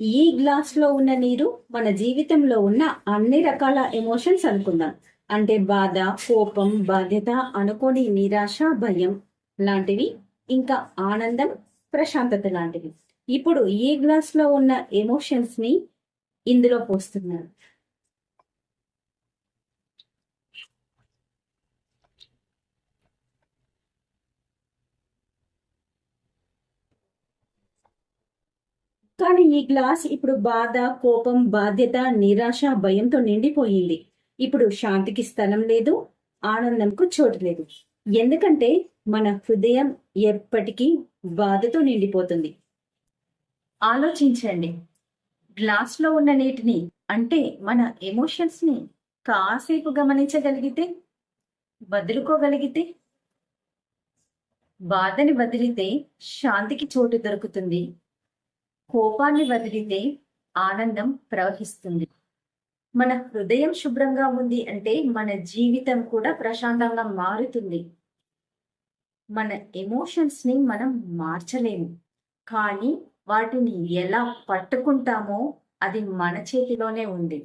ఈ గ్లాస్ లో ఉన్న నీరు మన జీవితంలో ఉన్న అన్ని రకాల ఎమోషన్స్ అనుకుందాం. అంటే బాధ, కోపం, బాధ్యత, అనుకోని నిరాశ, భయం లాంటివి, ఇంకా ఆనందం, ప్రశాంతత లాంటివి. ఇప్పుడు ఈ గ్లాస్ లో ఉన్న ఎమోషన్స్ ని ఇందులో పోస్తున్నారు. కానీ ఈ గ్లాస్ ఇప్పుడు బాధ, కోపం, బాధ్యత, నిరాశ, భయంతో నిండిపోయింది. ఇప్పుడు శాంతికి స్థలం లేదు, ఆనందంకు చోటు లేదు. ఎందుకంటే మన హృదయం ఎప్పటికీ బాధతో నిండిపోతుంది. ఆలోచించండి, గ్లాస్లో ఉన్న నీటిని, అంటే మన ఎమోషన్స్ ని కాసేపు గమనించగలిగితే, వదులుకోగలిగితే, బాధని వదిలితే శాంతికి చోటు దొరుకుతుంది. కోపాన్ని వదిలితే ఆనందం ప్రవహిస్తుంది. మన హృదయం శుభ్రంగా ఉంది అంటే మన జీవితం కూడా ప్రశాంతంగా మారుతుంది. మన ఎమోషన్స్ ని మనం మార్చలేము, కానీ వాటిని ఎలా పట్టుకుంటామో అది మన చేతిలోనే ఉంది.